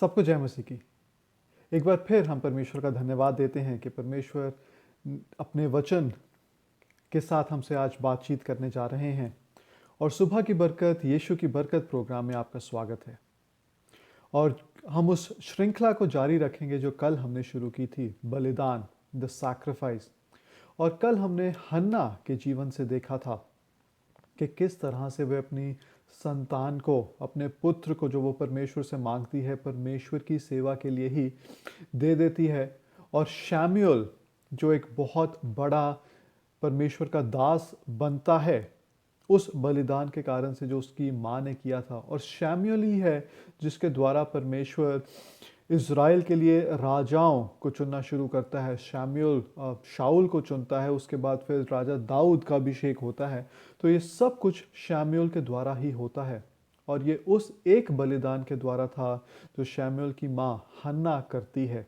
सबको जय मसीह की। एक बार फिर हम परमेश्वर का धन्यवाद देते हैं कि परमेश्वर अपने वचन के साथ हमसे आज बातचीत करने जा रहे हैं। और सुबह की बरकत, यीशु की बरकत प्रोग्राम में आपका स्वागत है। और हम उस श्रृंखला को जारी रखेंगे जो कल हमने शुरू की थी, बलिदान, द सैक्रिफाइस। और कल हमने हन्ना के जीवन से देखा था कि किस तरह से वे अपनी संतान को, अपने पुत्र को जो वो परमेश्वर से मांगती है, परमेश्वर की सेवा के लिए ही दे देती है। और शैम्यूल जो एक बहुत बड़ा परमेश्वर का दास बनता है उस बलिदान के कारण से जो उसकी माँ ने किया था। और शैम्यूल ही है जिसके द्वारा परमेश्वर इज़राइल के लिए राजाओं को चुनना शुरू करता है। शैम्यूल शाऊल को चुनता है, उसके बाद फिर राजा दाऊद का अभिषेक होता है। तो ये सब कुछ शैम्यूल के द्वारा ही होता है। और ये उस एक बलिदान के द्वारा था जो शैम्यूल की माँ हन्ना करती है।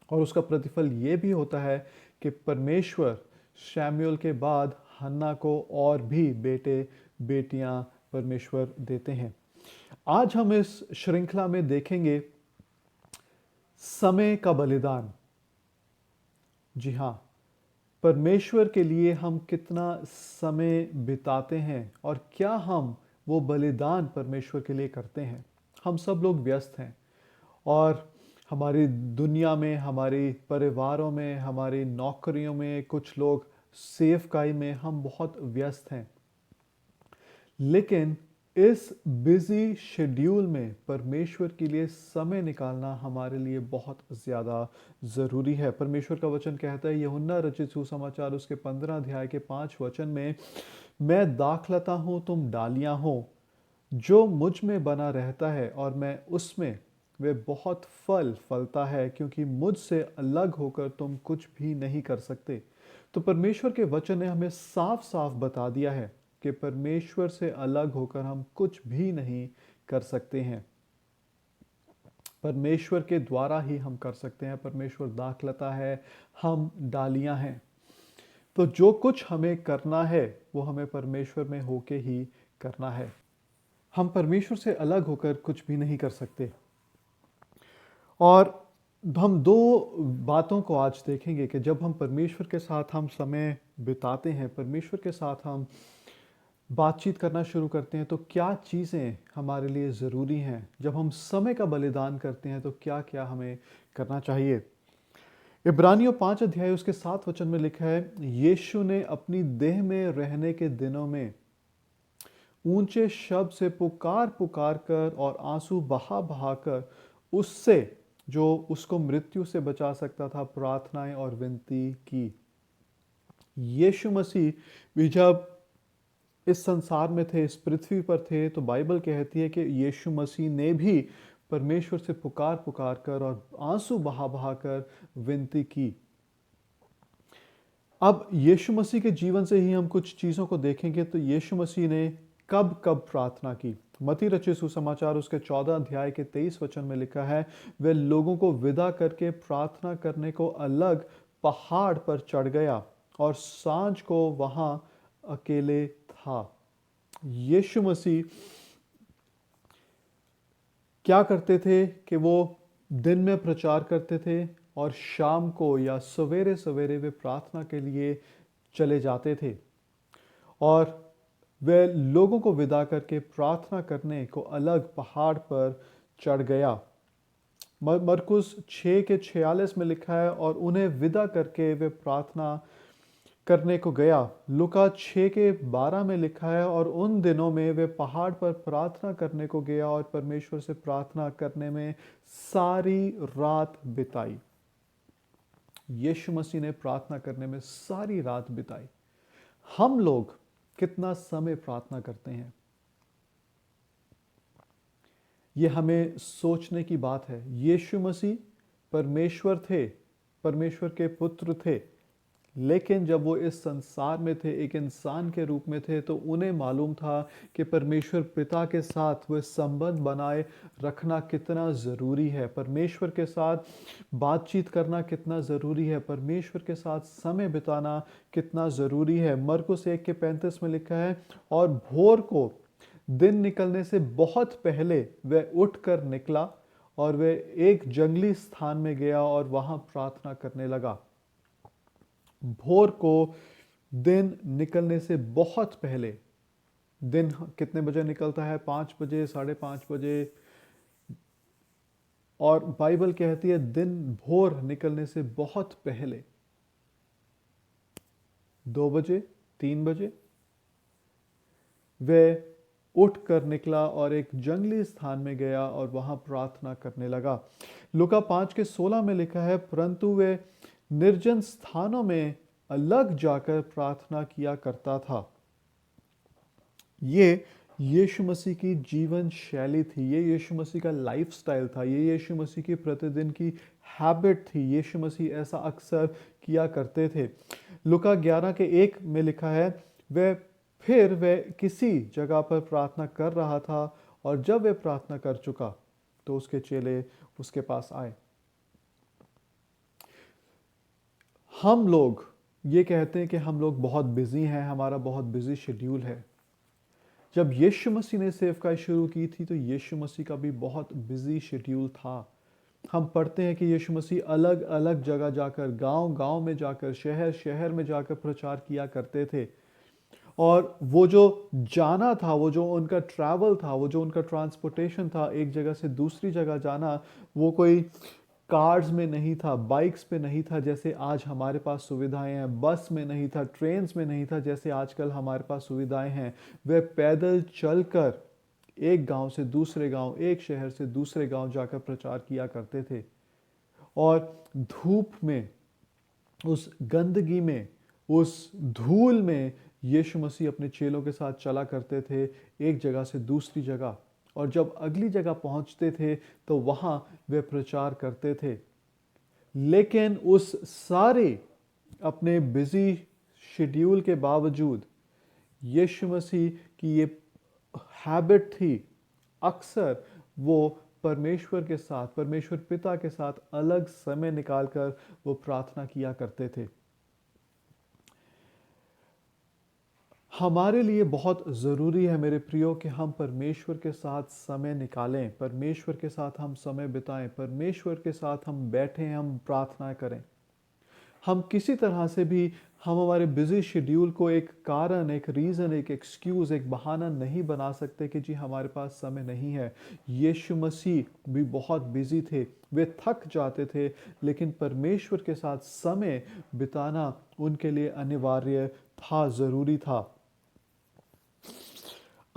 और उसका प्रतिफल ये भी होता है कि परमेश्वर शैम्यूल के बाद हन्ना को और भी बेटे बेटियां परमेश्वर देते हैं। आज हम इस श्रृंखला में देखेंगे समय का बलिदान। जी हाँ, परमेश्वर के लिए हम कितना समय बिताते हैं और क्या हम वो बलिदान परमेश्वर के लिए करते हैं। हम सब लोग व्यस्त हैं और हमारी दुनिया में, हमारे परिवारों में, हमारी नौकरियों में, कुछ लोग सेवकाई में, हम बहुत व्यस्त हैं। लेकिन इस बिजी शेड्यूल में परमेश्वर के लिए समय निकालना हमारे लिए बहुत ज़्यादा ज़रूरी है। परमेश्वर का वचन कहता है, यूहन्ना रचित सुसमाचार उसके 15 अध्याय के 5 वचन में, मैं दाखलता हूँ, तुम डालियाँ हो, जो मुझ में बना रहता है और मैं उसमें, वे बहुत फल फलता है, क्योंकि मुझसे अलग होकर तुम कुछ भी नहीं कर सकते। तो परमेश्वर के वचन ने हमें साफ साफ बता दिया है कि परमेश्वर से अलग होकर हम कुछ भी नहीं कर सकते हैं। परमेश्वर के द्वारा ही हम कर सकते हैं। परमेश्वर दाखलता है, हम डालियां हैं। तो जो कुछ हमें करना है वो हमें परमेश्वर में होके ही करना है। हम परमेश्वर से अलग होकर कुछ भी नहीं कर सकते। और हम दो बातों को आज देखेंगे कि जब हम परमेश्वर के साथ हम समय बिताते हैं, परमेश्वर के साथ हम बातचीत करना शुरू करते हैं, तो क्या चीज़ें हमारे लिए ज़रूरी हैं। जब हम समय का बलिदान करते हैं तो क्या क्या हमें करना चाहिए। इब्रानियों 5 अध्याय उसके 7 वचन में लिखा है, यीशु ने अपनी देह में रहने के दिनों में ऊंचे शब्द से पुकार पुकार कर और आंसू बहा बहा कर उससे, जो उसको मृत्यु से बचा सकता था, प्रार्थनाएं और विनती की। यीशु मसीह भी जब इस संसार में थे, इस पृथ्वी पर थे, तो बाइबल कहती है कि यीशु मसीह ने भी परमेश्वर से पुकार पुकार कर और आंसू बहा बहा कर विनती की। अब यीशु मसीह के जीवन से ही हम कुछ चीज़ों को देखेंगे। तो यीशु मसीह ने कब कब प्रार्थना की। मत्ती रचित सुसमाचार उसके 14 अध्याय के 23 वचन में लिखा है, वे लोगों को विदा करके प्रार्थना करने को अलग पहाड़ पर चढ़ गया और सांझ को वहां अकेले था। यीशु मसीह क्या करते थे कि वो दिन में प्रचार करते थे और शाम को या सवेरे सवेरे वे प्रार्थना के लिए चले जाते थे। और वे लोगों को विदा करके प्रार्थना करने को अलग पहाड़ पर चढ़ गया। मरकुस 6 के 46 में लिखा है, और उन्हें विदा करके वे प्रार्थना करने को गया। लुका 6 के 12 में लिखा है, और उन दिनों में वे पहाड़ पर प्रार्थना करने को गया और परमेश्वर से प्रार्थना करने में सारी रात बिताई। यीशु मसीह ने प्रार्थना करने में सारी रात बिताई। हम लोग कितना समय प्रार्थना करते हैं, ये हमें सोचने की बात है। यीशु मसीह परमेश्वर थे, परमेश्वर के पुत्र थे, लेकिन जब वो इस संसार में थे, एक इंसान के रूप में थे, तो उन्हें मालूम था कि परमेश्वर पिता के साथ वह संबंध बनाए रखना कितना ज़रूरी है, परमेश्वर के साथ बातचीत करना कितना ज़रूरी है, परमेश्वर के साथ समय बिताना कितना ज़रूरी है। मरकुस 1 के 35 में लिखा है, और भोर को दिन निकलने से बहुत पहले वह उठकर निकला और वे एक जंगली स्थान में गया और वहां प्रार्थना करने लगा। भोर को दिन निकलने से बहुत पहले, दिन कितने बजे निकलता है? 5 बजे, 5:30 बजे। और बाइबल कहती है दिन भोर निकलने से बहुत पहले, 2 बजे, 3 बजे, वह उठकर निकला और एक जंगली स्थान में गया और वहां प्रार्थना करने लगा। लूका 5:16 में लिखा है, परंतु वे निर्जन स्थानों में अलग जाकर प्रार्थना किया करता था। ये यीशु मसीह की जीवन शैली थी, ये यीशु मसीह का लाइफस्टाइल था, ये यीशु मसीह की प्रतिदिन की हैबिट थी। यीशु मसीह ऐसा अक्सर किया करते थे। लूका 11:1 में लिखा है, वह किसी जगह पर प्रार्थना कर रहा था और जब वह प्रार्थना कर चुका तो उसके चेले उसके पास आए। हम लोग ये कहते हैं कि हम लोग बहुत बिजी हैं, हमारा बहुत बिजी शेड्यूल है। जब यीशु मसीह ने सेवकाई शुरू की थी तो यीशु मसीह का भी बहुत बिजी शेड्यूल था। हम पढ़ते हैं कि यीशु मसीह अलग अलग जगह जाकर, गांव गांव में जाकर, शहर शहर में जाकर प्रचार किया करते थे। और वो जो जाना था, वो जो उनका ट्रैवल था, वो जो उनका ट्रांसपोर्टेशन था, एक जगह से दूसरी जगह जाना, वो कोई कार्स में नहीं था, बाइक्स पे नहीं था जैसे आज हमारे पास सुविधाएं हैं, बस में नहीं था, ट्रेन्स में नहीं था जैसे आजकल हमारे पास सुविधाएं हैं। वे पैदल चलकर एक गांव से दूसरे गांव, एक शहर से दूसरे गांव जाकर प्रचार किया करते थे। और धूप में, उस गंदगी में, उस धूल में यीशु मसीह अपने चेलों के साथ चला करते थे एक जगह से दूसरी जगह। और जब अगली जगह पहुंचते थे तो वहां वे प्रचार करते थे। लेकिन उस सारे अपने बिजी शेड्यूल के बावजूद यीशु मसीह की ये हैबिट थी, अक्सर वो परमेश्वर के साथ, परमेश्वर पिता के साथ अलग समय निकालकर वो प्रार्थना किया करते थे। हमारे लिए बहुत ज़रूरी है मेरे प्रियो कि हम परमेश्वर के साथ समय निकालें, परमेश्वर के साथ हम समय बिताएं, परमेश्वर के साथ हम बैठें, हम प्रार्थनाएं करें। हम किसी तरह से भी हम हमारे बिजी शेड्यूल को एक कारण, एक रीज़न, एक एक्सक्यूज़, एक बहाना नहीं बना सकते कि जी हमारे पास समय नहीं है। यीशु मसीह भी बहुत बिजी थे, वे थक जाते थे, लेकिन परमेश्वर के साथ समय बिताना उनके लिए अनिवार्य था, ज़रूरी था।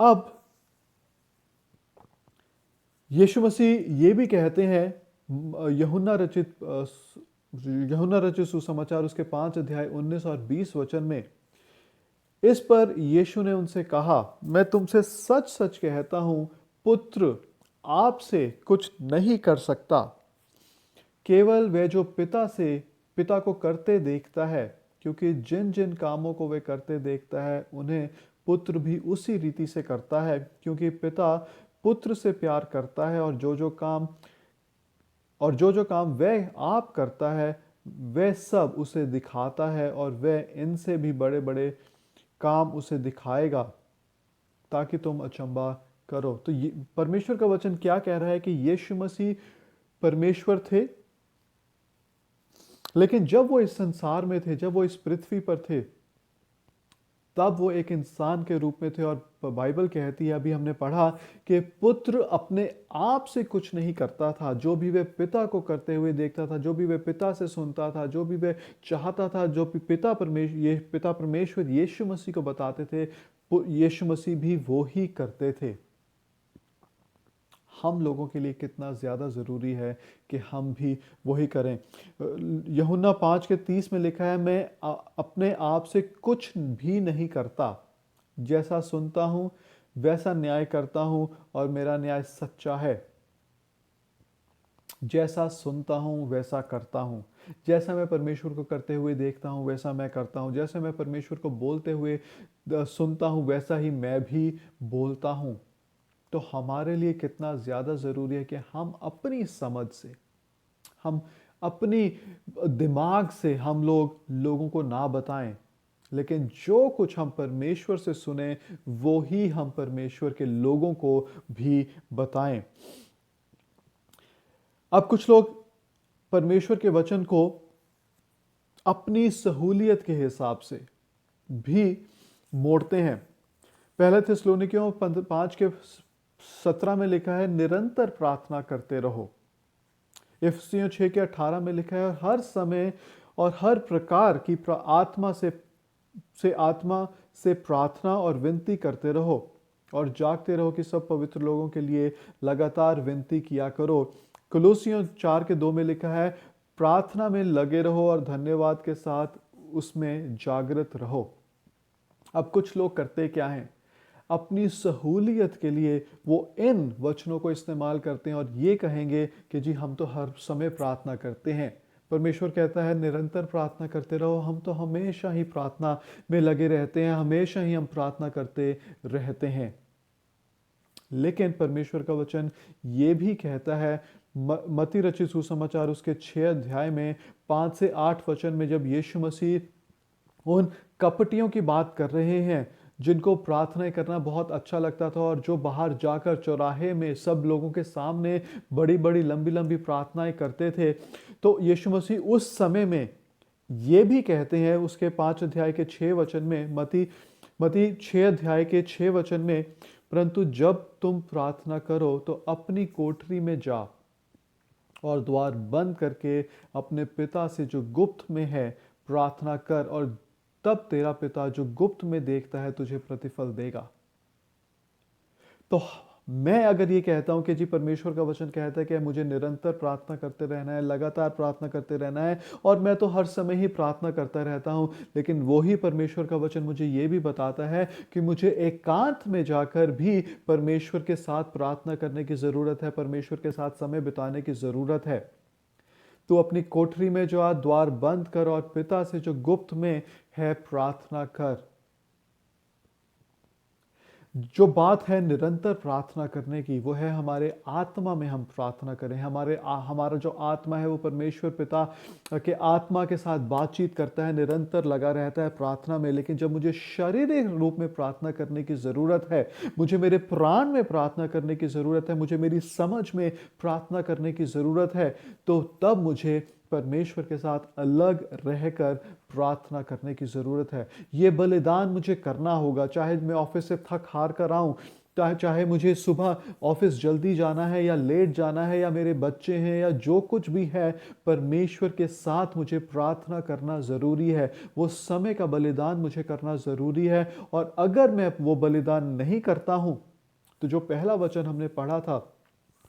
अब यीशु मसीह ये भी कहते हैं, यूहन्ना रचित सुसमाचार उसके 5 अध्याय 19 और 20 वचन में, इस पर यीशु ने उनसे कहा, मैं तुमसे सच सच कहता हूं, पुत्र आपसे कुछ नहीं कर सकता, केवल वह जो पिता को करते देखता है, क्योंकि जिन जिन कामों को वे करते देखता है उन्हें पुत्र भी उसी रीति से करता है, क्योंकि पिता पुत्र से प्यार करता है। और जो जो काम वह आप करता है वह सब उसे दिखाता है, और वह इनसे भी बड़े बड़े काम उसे दिखाएगा, ताकि तुम अचंबा करो। तो ये परमेश्वर का वचन क्या कह रहा है कि यीशु मसीह परमेश्वर थे, लेकिन जब वो इस संसार में थे, जब वो इस पृथ्वी पर थे, तब वो एक इंसान के रूप में थे। और बाइबल कहती है, अभी हमने पढ़ा, कि पुत्र अपने आप से कुछ नहीं करता था, जो भी वे पिता को करते हुए देखता था, जो भी वे पिता से सुनता था, जो भी वे चाहता था, जो भी पिता परमेश्वर यीशु मसीह को बताते थे, यीशु मसीह भी वो ही करते थे। हम लोगों के लिए कितना ज़्यादा ज़रूरी है कि हम भी वही करें। यूहन्ना 5:30 में लिखा है, मैं अपने आप से कुछ भी नहीं करता, जैसा सुनता हूँ वैसा न्याय करता हूँ, और मेरा न्याय सच्चा है। जैसा सुनता हूँ वैसा करता हूँ, जैसा मैं परमेश्वर को करते हुए देखता हूँ वैसा मैं करता हूँ, जैसे मैं परमेश्वर को बोलते हुए सुनता हूँ वैसा ही मैं भी बोलता हूँ। तो हमारे लिए कितना ज़्यादा ज़रूरी है कि हम अपनी समझ से, हम अपनी दिमाग से हम लोगों को ना बताएं, लेकिन जो कुछ हम परमेश्वर से सुने वो ही हम परमेश्वर के लोगों को भी बताएं। अब कुछ लोग परमेश्वर के वचन को अपनी सहूलियत के हिसाब से भी मोड़ते हैं। पहले थिस्सलुनीकियों 5:17 में लिखा है, निरंतर प्रार्थना करते रहो। इफिसियों 6:18 में लिखा है, हर समय और हर प्रकार की आत्मा से प्रार्थना और विनती करते रहो और जागते रहो कि सब पवित्र लोगों के लिए लगातार विनती किया करो। कुलुसियों 4:2 में लिखा है, प्रार्थना में लगे रहो और धन्यवाद के साथ उसमें जागृत रहो। अब कुछ लोग करते क्या हैं? अपनी सहूलियत के लिए वो इन वचनों को इस्तेमाल करते हैं और ये कहेंगे कि जी हम तो हर समय प्रार्थना करते हैं। परमेश्वर कहता है निरंतर प्रार्थना करते रहो, हम तो हमेशा ही प्रार्थना में लगे रहते हैं, हमेशा ही हम प्रार्थना करते रहते हैं। लेकिन परमेश्वर का वचन ये भी कहता है, मत्ती रचित सुसमाचार उसके 6 अध्याय में 5 से 8 वचन में, जब यीशु मसीह उन कपटियों की बात कर रहे हैं जिनको प्रार्थना करना बहुत अच्छा लगता था और जो बाहर जाकर चौराहे में सब लोगों के सामने बड़ी बड़ी लंबी लंबी प्रार्थनाएं करते थे, तो यीशु मसीह उस समय में ये भी कहते हैं उसके 5 अध्याय के 6 वचन में, मती 6 अध्याय के 6 वचन में, परंतु जब तुम प्रार्थना करो तो अपनी कोठरी में जा और द्वार बंद करके अपने पिता से जो गुप्त में है प्रार्थना कर, और तब तेरा पिता जो गुप्त में देखता है तुझे प्रतिफल देगा। तो मैं अगर ये कहता हूं कि जी परमेश्वर का वचन कहता है कि मुझे निरंतर प्रार्थना करते रहना है, लगातार प्रार्थना करते रहना है, और मैं तो हर समय ही प्रार्थना करता रहता हूं, लेकिन वही परमेश्वर का वचन मुझे ये भी बताता है कि मुझे एकांत में जाकर भी परमेश्वर के साथ प्रार्थना करने की जरूरत है, परमेश्वर के साथ समय बिताने की जरूरत है। तो अपनी कोठरी में जो द्वार बंद कर और पिता से जो गुप्त में है प्रार्थना कर। जो बात है निरंतर प्रार्थना करने की, वो है हमारे आत्मा में हम प्रार्थना करें। हमारा जो आत्मा है वो परमेश्वर पिता के आत्मा के साथ बातचीत करता है, निरंतर लगा रहता है प्रार्थना में। लेकिन जब मुझे शारीरिक रूप में प्रार्थना करने की ज़रूरत है, मुझे मेरे प्राण में प्रार्थना करने की ज़रूरत है, मुझे मेरी समझ में प्रार्थना करने की ज़रूरत है, तो तब मुझे परमेश्वर के साथ अलग रहकर प्रार्थना करने की ज़रूरत है। ये बलिदान मुझे करना होगा, चाहे मैं ऑफिस से थक हार कर आऊँ, चाहे मुझे सुबह ऑफिस जल्दी जाना है या लेट जाना है, या मेरे बच्चे हैं या जो कुछ भी है, परमेश्वर के साथ मुझे प्रार्थना करना ज़रूरी है। वो समय का बलिदान मुझे करना ज़रूरी है। और अगर मैं वो बलिदान नहीं करता हूँ, तो जो पहला वचन हमने पढ़ा था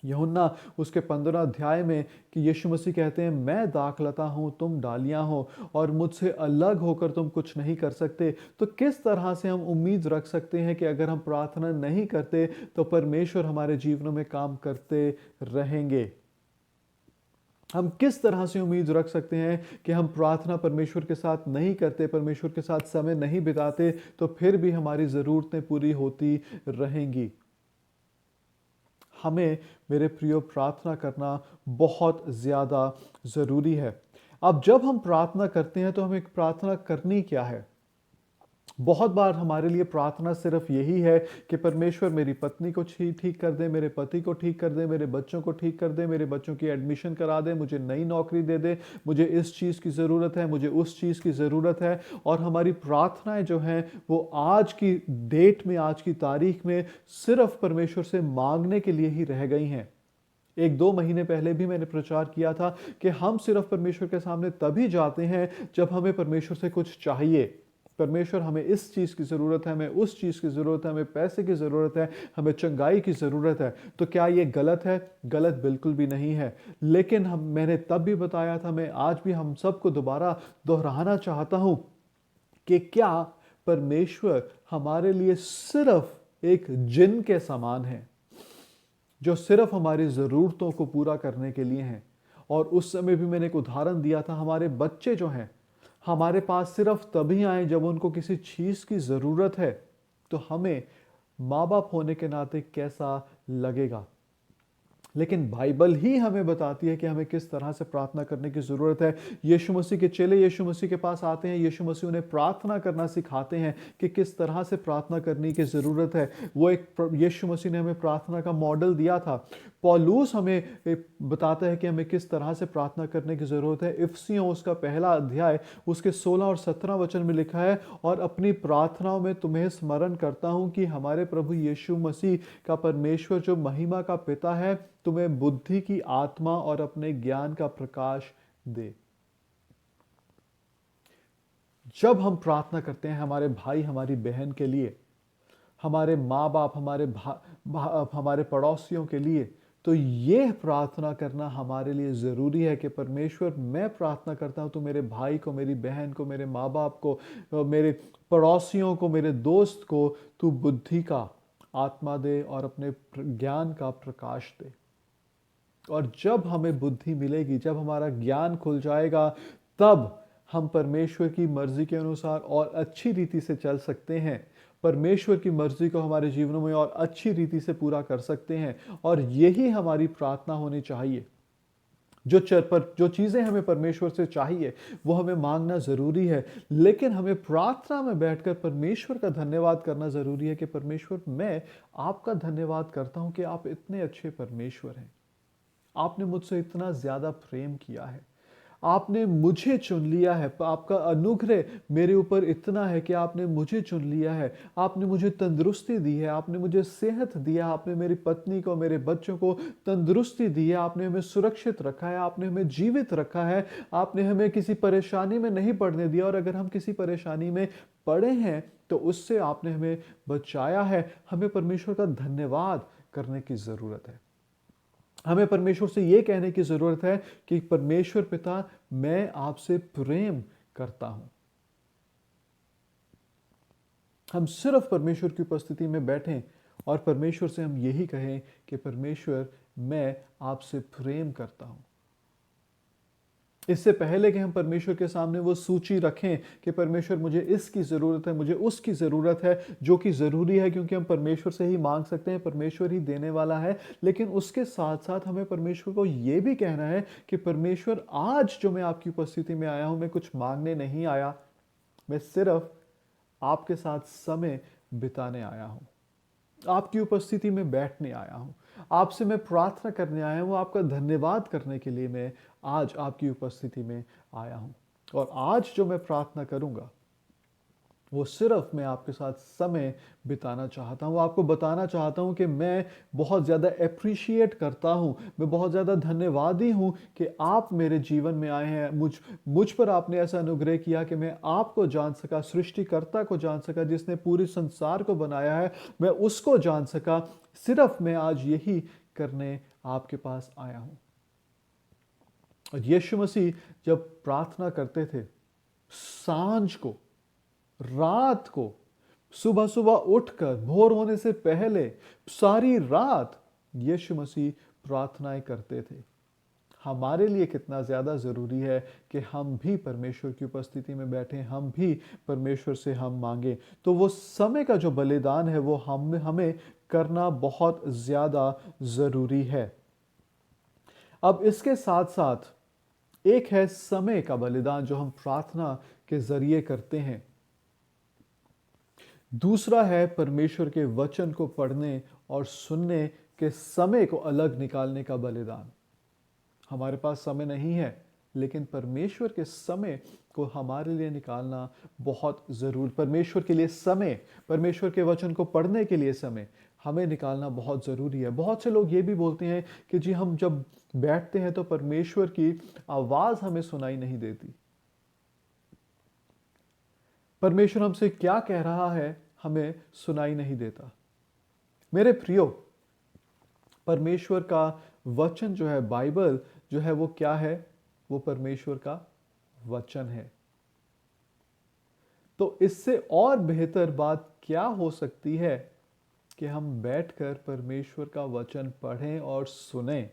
यूहन्ना उसके 15 अध्याय में, कि यीशु मसीह कहते हैं मैं दाखलता हूं तुम डालियां हो, और मुझसे अलग होकर तुम कुछ नहीं कर सकते। तो किस तरह से हम उम्मीद रख सकते हैं कि अगर हम प्रार्थना नहीं करते तो परमेश्वर हमारे जीवनों में काम करते रहेंगे? हम किस तरह से उम्मीद रख सकते हैं कि हम प्रार्थना परमेश्वर के साथ नहीं करते, परमेश्वर के साथ समय नहीं बिताते, तो फिर भी हमारी ज़रूरतें पूरी होती रहेंगी? हमें, मेरे प्रियो, प्रार्थना करना बहुत ज़्यादा ज़रूरी है। अब जब हम प्रार्थना करते हैं तो हमें प्रार्थना करनी क्या है? बहुत बार हमारे लिए प्रार्थना सिर्फ यही है कि परमेश्वर मेरी पत्नी को ठीक कर दे, मेरे पति को ठीक कर दे, मेरे बच्चों को ठीक कर दे, मेरे बच्चों की एडमिशन करा दे, मुझे नई नौकरी दे दे, मुझे इस चीज़ की ज़रूरत है, मुझे उस चीज़ की ज़रूरत है। और हमारी प्रार्थनाएं जो हैं वो आज की डेट में, आज की तारीख में सिर्फ परमेश्वर से मांगने के लिए ही रह गई हैं। 1-2 महीने पहले भी मैंने प्रचार किया था कि हम सिर्फ परमेश्वर के सामने तभी जाते हैं जब हमें परमेश्वर से कुछ चाहिए। परमेश्वर, हमें इस चीज़ की ज़रूरत है, हमें उस चीज़ की ज़रूरत है, हमें पैसे की ज़रूरत है, हमें चंगाई की ज़रूरत है। तो क्या ये गलत है? गलत बिल्कुल भी नहीं है। लेकिन मैंने तब भी बताया था, मैं आज भी हम सबको दोबारा दोहराना चाहता हूँ कि क्या परमेश्वर हमारे लिए सिर्फ एक जिन के समान है जो सिर्फ हमारी ज़रूरतों को पूरा करने के लिए हैं? और उस समय भी मैंने एक उदाहरण दिया था, हमारे बच्चे जो हैं हमारे पास सिर्फ तभी आए जब उनको किसी चीज़ की ज़रूरत है। तो हमें माँ बाप होने के नाते कैसा लगेगा? लेकिन बाइबल ही हमें बताती है कि हमें किस तरह से प्रार्थना करने की ज़रूरत है। यीशु मसीह के चेले यीशु मसीह के पास आते हैं, यीशु मसीह उन्हें प्रार्थना करना सिखाते हैं कि किस तरह से प्रार्थना करने की ज़रूरत है। वो यीशु मसीह ने हमें प्रार्थना का मॉडल दिया था। पौलुस हमें बताता है कि हमें किस तरह से प्रार्थना करने की ज़रूरत है। इफिसियों उसका पहला अध्याय उसके 16 और 17 वचन में लिखा है, और अपनी प्रार्थनाओं में तुम्हें स्मरण करता हूँ कि हमारे प्रभु यीशु मसीह का परमेश्वर जो महिमा का पिता है तुम्हें बुद्धि की आत्मा और अपने ज्ञान का प्रकाश दे। जब हम प्रार्थना करते हैं हमारे भाई हमारी बहन के लिए, हमारे माँ बाप, हमारे पड़ोसियों के लिए, तो ये प्रार्थना करना हमारे लिए ज़रूरी है कि परमेश्वर, मैं प्रार्थना करता हूँ तो मेरे भाई को, मेरी बहन को, मेरे माँ बाप को, मेरे पड़ोसियों को, मेरे दोस्त को तू बुद्धि का आत्मा दे और अपने ज्ञान का प्रकाश दे। और जब हमें बुद्धि मिलेगी, जब हमारा ज्ञान खुल जाएगा, तब हम परमेश्वर की मर्जी के अनुसार और अच्छी रीति से चल सकते हैं, परमेश्वर की मर्जी को हमारे जीवनों में और अच्छी रीति से पूरा कर सकते हैं। और यही हमारी प्रार्थना होनी चाहिए। जो चीज़ें हमें परमेश्वर से चाहिए वो हमें मांगना ज़रूरी है, लेकिन हमें प्रार्थना में बैठकर परमेश्वर का धन्यवाद करना ज़रूरी है कि परमेश्वर, मैं आपका धन्यवाद करता हूँ कि आप इतने अच्छे परमेश्वर हैं। आपने मुझसे इतना ज़्यादा प्रेम किया है, आपने मुझे चुन लिया है, आपका अनुग्रह मेरे ऊपर इतना है कि आपने मुझे चुन लिया है, आपने मुझे तंदुरुस्ती दी है, आपने मुझे सेहत दिया, आपने मेरी पत्नी को, मेरे बच्चों को तंदुरुस्ती दी है, आपने हमें सुरक्षित रखा है, आपने हमें जीवित रखा है, आपने हमें किसी परेशानी में नहीं पड़ने दिया, और अगर हम किसी परेशानी में पड़े हैं तो उससे आपने हमें बचाया है। हमें परमेश्वर का धन्यवाद करने की ज़रूरत है। हमें परमेश्वर से यह कहने की जरूरत है कि परमेश्वर पिता, मैं आपसे प्रेम करता हूं। हम सिर्फ परमेश्वर की उपस्थिति में बैठें और परमेश्वर से हम यही कहें कि परमेश्वर, मैं आपसे प्रेम करता हूं। इससे पहले कि हम परमेश्वर के सामने वो सूची रखें कि परमेश्वर मुझे इसकी ज़रूरत है, मुझे उसकी ज़रूरत है, जो कि ज़रूरी है क्योंकि हम परमेश्वर से ही मांग सकते हैं, परमेश्वर ही देने वाला है। लेकिन उसके साथ साथ हमें परमेश्वर को ये भी कहना है कि परमेश्वर, आज जो मैं आपकी उपस्थिति में आया हूँ, मैं कुछ मांगने नहीं आया, मैं सिर्फ आपके साथ समय बिताने आया हूँ, आपकी उपस्थिति में बैठने आया हूँ, आपसे मैं प्रार्थना करने आया हूँ, आपका धन्यवाद करने के लिए मैं आज आपकी उपस्थिति में आया हूँ। और आज जो मैं प्रार्थना करूँगा वो सिर्फ मैं आपके साथ समय बिताना चाहता हूँ, आपको बताना चाहता हूँ कि मैं बहुत ज़्यादा एप्रिशिएट करता हूँ, मैं बहुत ज़्यादा धन्यवादी हूँ कि आप मेरे जीवन में आए हैं, मुझ पर आपने ऐसा अनुग्रह किया कि मैं आपको जान सका, सृष्टिकर्ता को जान सका, जिसने पूरे संसार को बनाया है, मैं उसको जान सका। सिर्फ मैं आज यही करने आपके पास आया हूँ। और यीशु मसीह जब प्रार्थना करते थे, सांझ को, रात को, सुबह सुबह उठकर, भोर होने से पहले, सारी रात यीशु मसीह प्रार्थनाएं करते थे। हमारे लिए कितना ज़्यादा ज़रूरी है कि हम भी परमेश्वर की उपस्थिति में बैठें, हम भी परमेश्वर से हम मांगें। तो वो समय का जो बलिदान है वो हमें करना बहुत ज़्यादा ज़रूरी है। अब इसके साथ साथ एक है समय का बलिदान जो हम प्रार्थना के ज़रिए करते हैं। दूसरा है परमेश्वर के वचन को पढ़ने और सुनने के समय को अलग निकालने का बलिदान। हमारे पास समय नहीं है, लेकिन परमेश्वर के समय को हमारे लिए निकालना बहुत ज़रूर, परमेश्वर के लिए समय, परमेश्वर के वचन को पढ़ने के लिए समय हमें निकालना बहुत ज़रूरी है। बहुत से लोग ये भी बोलते हैं कि जी, हम जब बैठते हैं तो परमेश्वर की आवाज़ हमें सुनाई नहीं देती, परमेश्वर हमसे क्या कह रहा है हमें सुनाई नहीं देता। मेरे प्रियो, परमेश्वर का वचन जो है, बाइबल जो है, वो क्या है? वो परमेश्वर का वचन है। तो इससे और बेहतर बात क्या हो सकती है कि हम बैठकर परमेश्वर का वचन पढ़ें और सुनें।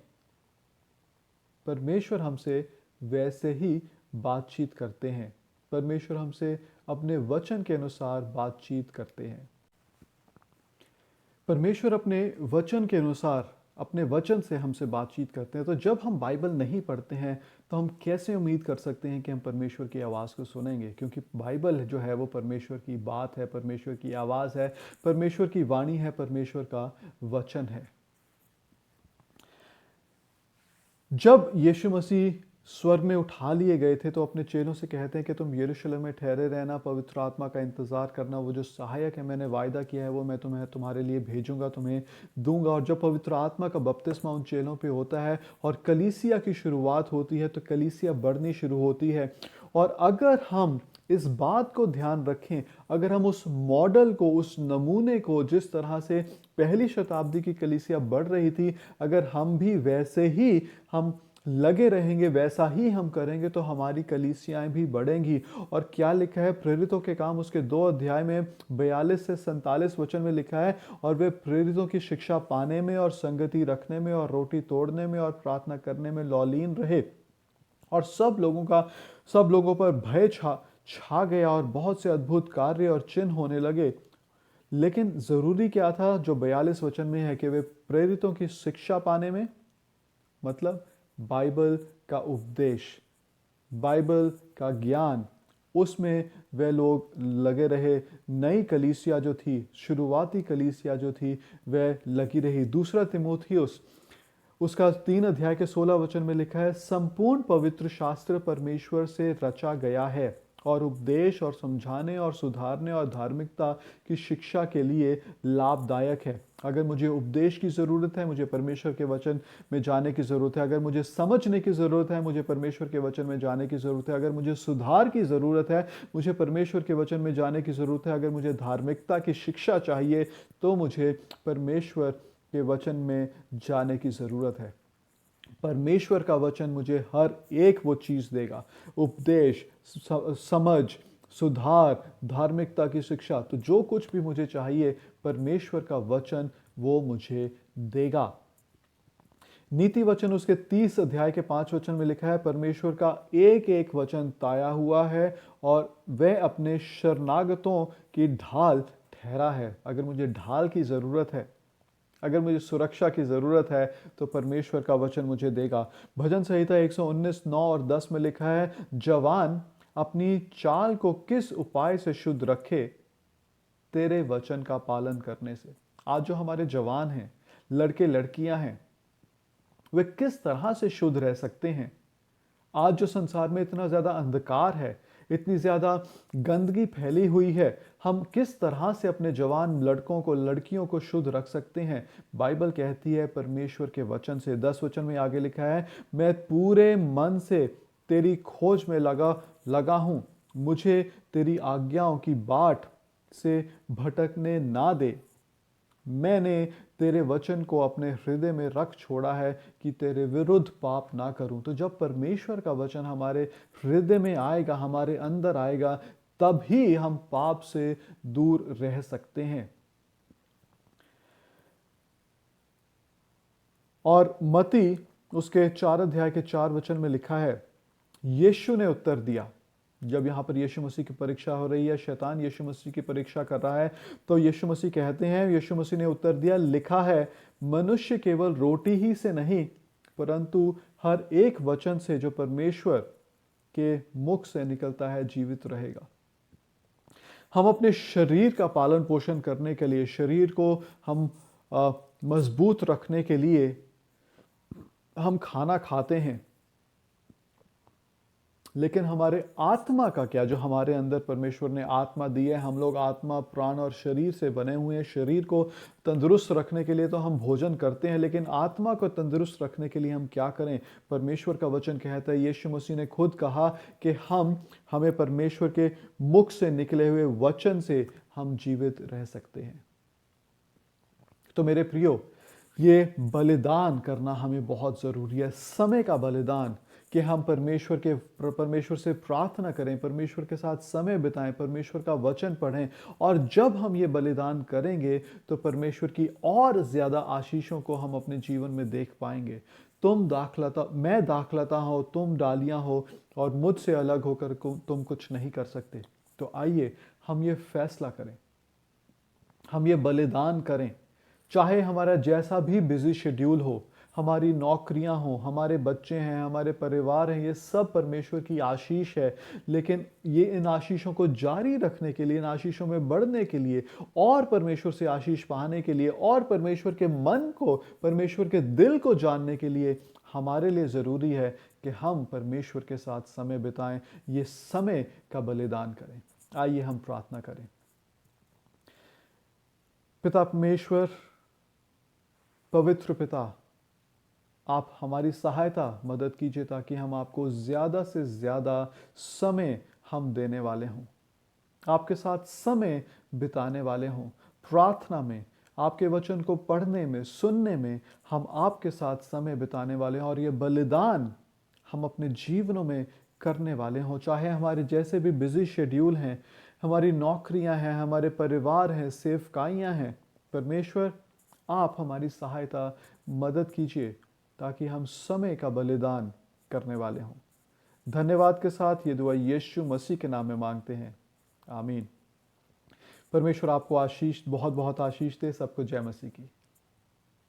परमेश्वर हमसे वैसे ही बातचीत करते हैं, परमेश्वर हमसे अपने वचन के अनुसार बातचीत करते हैं। परमेश्वर अपने वचन के अनुसार अपने वचन से हमसे बातचीत करते हैं। तो जब हम बाइबल नहीं पढ़ते हैं तो हम कैसे उम्मीद कर सकते हैं कि हम परमेश्वर की आवाज़ को सुनेंगे? क्योंकि बाइबल जो है वो परमेश्वर की बात है, परमेश्वर की आवाज़ है, परमेश्वर की वाणी है, परमेश्वर का वचन है। जब यीशु मसीह स्वर्ग में उठा लिए गए थे तो अपने चेलों से कहते हैं कि तुम यरूशलेम में ठहरे रहना, पवित्र आत्मा का इंतज़ार करना। वो जो सहायक है मैंने वायदा किया है वो मैं तुम्हारे लिए भेजूंगा, तुम्हें दूंगा। और जब पवित्र आत्मा का बपतिस्मा उन चेलों पे होता है और कलीसिया की शुरुआत होती है तो कलीसिया बढ़नी शुरू होती है। और अगर हम इस बात को ध्यान रखें, अगर हम उस मॉडल को, उस नमूने को, जिस तरह से पहली शताब्दी की कलीसिया बढ़ रही थी, अगर हम भी वैसे ही हम लगे रहेंगे, वैसा ही हम करेंगे तो हमारी कलीसियाएं भी बढ़ेंगी। और क्या लिखा है प्रेरितों के काम उसके 2 अध्याय में 42 से 47 वचन में लिखा है, और वे प्रेरितों की शिक्षा पाने में और संगति रखने में और रोटी तोड़ने में और प्रार्थना करने में लौलीन रहे। और सब लोगों पर भय छा गया और बहुत से अद्भुत कार्य और चिन्ह होने लगे। लेकिन जरूरी क्या था जो 42 वचन में है कि वे प्रेरितों की शिक्षा पाने में, मतलब बाइबल का उपदेश, बाइबल का ज्ञान, उसमें वे लोग लगे रहे। नई कलीसिया जो थी, शुरुआती कलीसिया जो थी, वह लगी रही। दूसरा तीमुथियुस उसका 3 अध्याय के 16 वचन में लिखा है, संपूर्ण पवित्र शास्त्र परमेश्वर से रचा गया है और उपदेश और समझाने और सुधारने और धार्मिकता की शिक्षा के लिए लाभदायक है। अगर मुझे उपदेश की ज़रूरत है, मुझे परमेश्वर के वचन में जाने की ज़रूरत है। अगर मुझे समझने की ज़रूरत है, मुझे परमेश्वर के वचन में जाने की ज़रूरत है। अगर मुझे सुधार की ज़रूरत है, मुझे परमेश्वर के वचन में जाने की ज़रूरत है। अगर मुझे धार्मिकता की शिक्षा चाहिए तो मुझे परमेश्वर के वचन में जाने की ज़रूरत है। परमेश्वर का वचन मुझे हर एक वो चीज़ देगा, उपदेश, समझ, सुधार, धार्मिकता की शिक्षा। तो जो कुछ भी मुझे चाहिए परमेश्वर का वचन वो मुझे देगा। नीति वचन उसके 30 अध्याय के 5 वचन में लिखा है, परमेश्वर का एक एक वचन ताया हुआ है और वह अपने शरणागतों की ढाल ठहरा है। अगर मुझे ढाल की ज़रूरत है, अगर मुझे सुरक्षा की ज़रूरत है तो परमेश्वर का वचन मुझे देगा। भजन संहिता 119 9 और 10 में लिखा है, जवान अपनी चाल को किस उपाय से शुद्ध रखे, तेरे वचन का पालन करने से। आज जो हमारे जवान हैं, लड़के लड़कियां हैं, वे किस तरह से शुद्ध रह सकते हैं? आज जो संसार में इतना ज़्यादा अंधकार है, इतनी ज़्यादा गंदगी फैली हुई है, हम किस तरह से अपने जवान लड़कों को, लड़कियों को शुद्ध रख सकते हैं? बाइबल कहती है परमेश्वर के वचन से। 10 वचन में आगे लिखा है, मैं पूरे मन से तेरी खोज में लगा हूं, मुझे तेरी आज्ञाओं की बाट से भटकने ना दे। मैंने तेरे वचन को अपने हृदय में रख छोड़ा है कि तेरे विरुद्ध पाप ना करूं। तो जब परमेश्वर का वचन हमारे हृदय में आएगा, हमारे अंदर आएगा, तभी हम पाप से दूर रह सकते हैं। और मती उसके 4 अध्याय के 4 वचन में लिखा है, यीशु ने उत्तर दिया। जब यहाँ पर यीशु मसीह की परीक्षा हो रही है, शैतान यीशु मसीह की परीक्षा कर रहा है, तो यीशु मसीह कहते हैं, यीशु मसीह ने उत्तर दिया, लिखा है, मनुष्य केवल रोटी ही से नहीं परंतु हर एक वचन से जो परमेश्वर के मुख से निकलता है जीवित रहेगा। हम अपने शरीर का पालन पोषण करने के लिए, शरीर को हम मजबूत रखने के लिए हम खाना खाते हैं, लेकिन हमारे आत्मा का क्या? जो हमारे अंदर परमेश्वर ने आत्मा दी है, हम लोग आत्मा, प्राण और शरीर से बने हुए हैं। शरीर को तंदुरुस्त रखने के लिए तो हम भोजन करते हैं, लेकिन आत्मा को तंदुरुस्त रखने के लिए हम क्या करें? परमेश्वर का वचन कहता है, यीशु मसीह ने खुद कहा कि हमें परमेश्वर के मुख से निकले हुए वचन से हम जीवित रह सकते हैं। तो मेरे प्रियो, ये बलिदान करना हमें बहुत ज़रूरी है, समय का बलिदान, कि हम परमेश्वर से प्रार्थना करें, परमेश्वर के साथ समय बिताएं, परमेश्वर का वचन पढ़ें। और जब हम ये बलिदान करेंगे तो परमेश्वर की और ज़्यादा आशीषों को हम अपने जीवन में देख पाएंगे। मैं दाखलता हो, तुम डालियां हो, और मुझसे अलग होकर तुम कुछ नहीं कर सकते। तो आइए हम ये फैसला करें, हम ये बलिदान करें, चाहे हमारा जैसा भी बिजी शेड्यूल हो, हमारी नौकरियां हो, हमारे बच्चे हैं, हमारे परिवार हैं, ये सब परमेश्वर की आशीष है। लेकिन ये इन आशीषों को जारी रखने के लिए, इन आशीषों में बढ़ने के लिए और परमेश्वर से आशीष पाने के लिए और परमेश्वर के मन को, परमेश्वर के दिल को जानने के लिए हमारे लिए ज़रूरी है कि हम परमेश्वर के साथ समय बिताएं, ये समय का बलिदान करें। आइए हम प्रार्थना करें। पिता परमेश्वर, पवित्र पिता, आप हमारी सहायता मदद कीजिए ताकि हम आपको ज़्यादा से ज़्यादा समय हम देने वाले हों, आपके साथ समय बिताने वाले हों। प्रार्थना में, आपके वचन को पढ़ने में, सुनने में हम आपके साथ समय बिताने वाले हों और ये बलिदान हम अपने जीवनों में करने वाले हों। चाहे हमारे जैसे भी बिजी शेड्यूल हैं, हमारी नौकरियां हैं, हमारे परिवार हैं, सेवकाइयां हैं, परमेश्वर आप हमारी सहायता मदद कीजिए ताकि हम समय का बलिदान करने वाले हों। धन्यवाद के साथ ये दुआ यीशु मसीह के नाम में मांगते हैं, आमीन। परमेश्वर आपको आशीष, बहुत बहुत आशीष दे। सबको जय मसीह की।